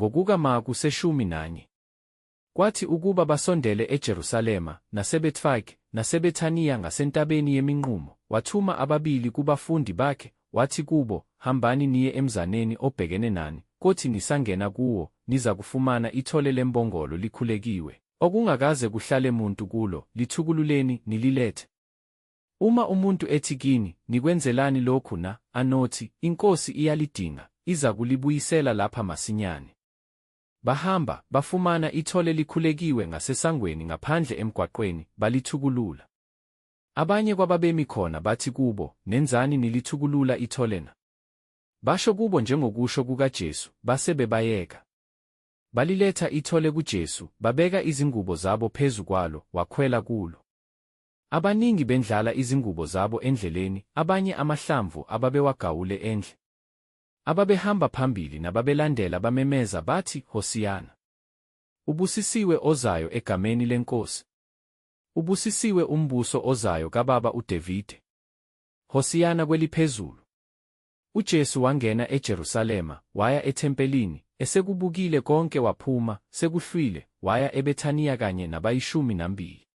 NgokukaMarku 11. Kwathi ukuba basondele eJerusalema, naseBethfage, naseBethaniya ngasentabeni yeminqumo, wathuma ababili kubafundi bakhe, wathi kubo, hambani niye emzaneni obhekene nani, kothi nisangena kuwo, nizakufumana ithole lembongolo likhulekiwe, okungakaze kuhlale muntu kulo, lithukululeni nililethe. Uma umuntu ethi kini, nikwenzelani lokhu na, anothi, inkosi iyalidinga, iza kulibuyisela lapha masinyane. Bahamba, bafumana ithole likhulekiwe ngasesangweni ngaphandle emgwaqweni, balithukulula. Abanye kwababemi khona bathi kubo, nenzani nilithukulula ithole na? Basho kubo njengokusho kukaJesu, base bebayeka. Baliletha ithole kuJesu, babeka izingubo zabo phezu kwalo, wakhwela kulo. Abaningi bendlala izingubo zabo endleleni, abanye amahlamvu ababewagawule endle. Ababehamba phambili nababelandela bamemeza bathi, Hosiyana! Ubusisiwe ozayo egameni leNkosi! Ubusisiwe umbuso ozayo kaBaba uDavide! Hosiyana kweliphezulu! UJesu wangena eJerusalema, waya ethempelini, esekubukile konke waphuma, sekuhlwile, waya eBethaniya kanye nabayi-12.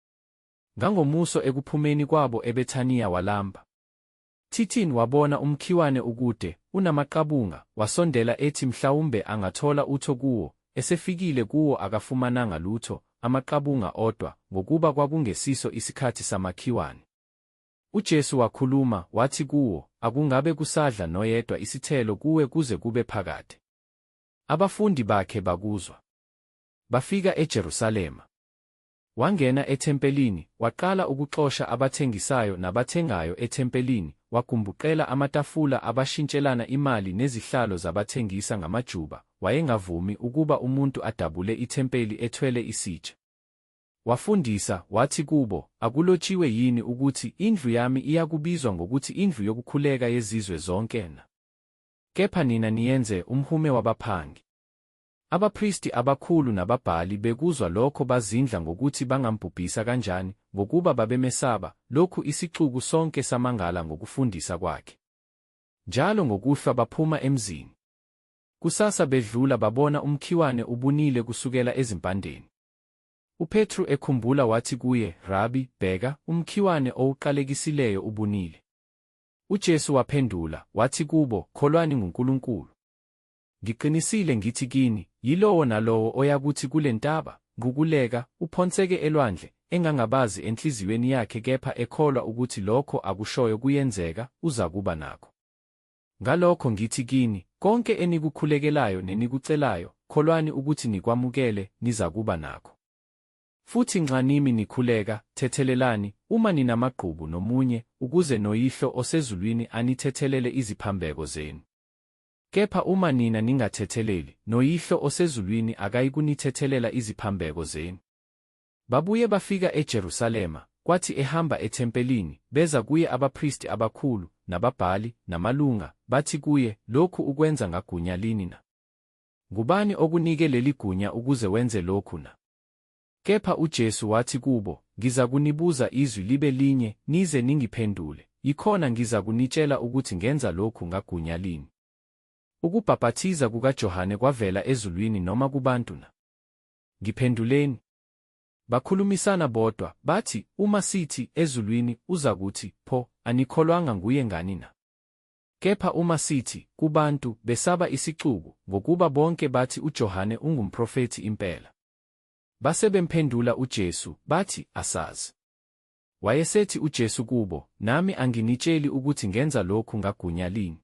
Ngangomuso ekuphumeni kwabo eBethaniya walamba. Thithini wabona umkhiwane ukude, unamaqabunga, wasondela ethi mhlawumbe angathola utho kuwo, esefikile kuwo akafumananga lutho, amaqabunga odwa, ngokuba kwakungesiso isikhathi samakhiwane. UJesu wakhuluma, wathi kuwo, akungabe kusadla noyedwa isithelo kuwe kuze kube phakade. Abafundi bakhe bakuzwa. Bafika eJerusalema. Wangena ethempelini, waqala ukuxosha abathengisayo nabathengayo ethempelini, wagumbuqela amatafula abashintshelana imali nezihlalo zabathengisa ngamajuba, wayengavumi ukuba umuntu adabule ithempeli ethwele isitsha. Wafundisa, wathi kubo, akulotshiwe yini ukuthi indlu yami iyakubizwa ngokuthi indlu yokukhuleka yezizwe zonke na? Kepha nina niyenze umhume wabaphangi. Abaphristi abakhulu nababhali bekuzwa lokho bazindla ngokuthi bangambhubhisa kanjani, ngokuba babemesaba, lokhu isixuku sonke samangala ngokufundisa kwakhe. Njalo ngokuhlwa baphuma emzini. Kusasa bedlula babona umkhiwane ubunile kusukela ezimpandeni. UPetru ekhumbula wathi kuye, Rabi, bheka, umkhiwane owuqalekisileyo ubunile. UJesu waphendula, wathi kubo, kholwani nguNkulunkulu. Ngiqinisile ngithi kini, yilowo nalowo oyakuthi kule ntaba, ngukuleka, uphonseke elwandle, engangabazi enhliziyweni yakhe kepha ekholwa ukuthi lokho akushoyo kuyenzeka, uzakuba nakho. Ngalokho ngithi kini, konke enikukhulekelayo nenikucelayo, kholwani ukuthi nikwamukele, nizakuba nakho. Futhi nxa nimi nikhuleka, thethelelani, uma ninamagqubu nomunye, ukuze noYihlo osezulwini anithethelele iziphambeko zenu. Kepha uma nina ningathetheleli, noYihlo osezulwini akayikunithethelela iziphambeko zenu. Babuye bafika eJerusalema, kwathi ehamba ethempelini, beza kuye abaphristi abakhulu, nababhali, namalunga, bathi kuye, lokhu ukwenza ngagunya lini na? Ngubani okunike leli gunya ukuze wenze lokhu na? Kepha uJesu wathi kubo, ngizakunibuza izwi libe linye, nize ningiphendule, yikhona ngizakunitshela ukuthi ngenza lokhu ngagunya lini. Ukubhaphathiza kukaJohane kwavela ezulwini noma kubantu na? Ngiphenduleni. Bakhulumisana bodwa, bathi, uma sithi, ezulwini, uzakuthi, pho, anikholwanga nguye ngani na? Kepha uma sithi, kubantu, besaba isixuku, ngokuba bonke bathi uJohane ungumprofethi impela. Base bemphendula uJesu, bathi, asazi. Wayesethi uJesu kubo, nami anginitsheli ukuthi ngenza lokhu ngagunya lini.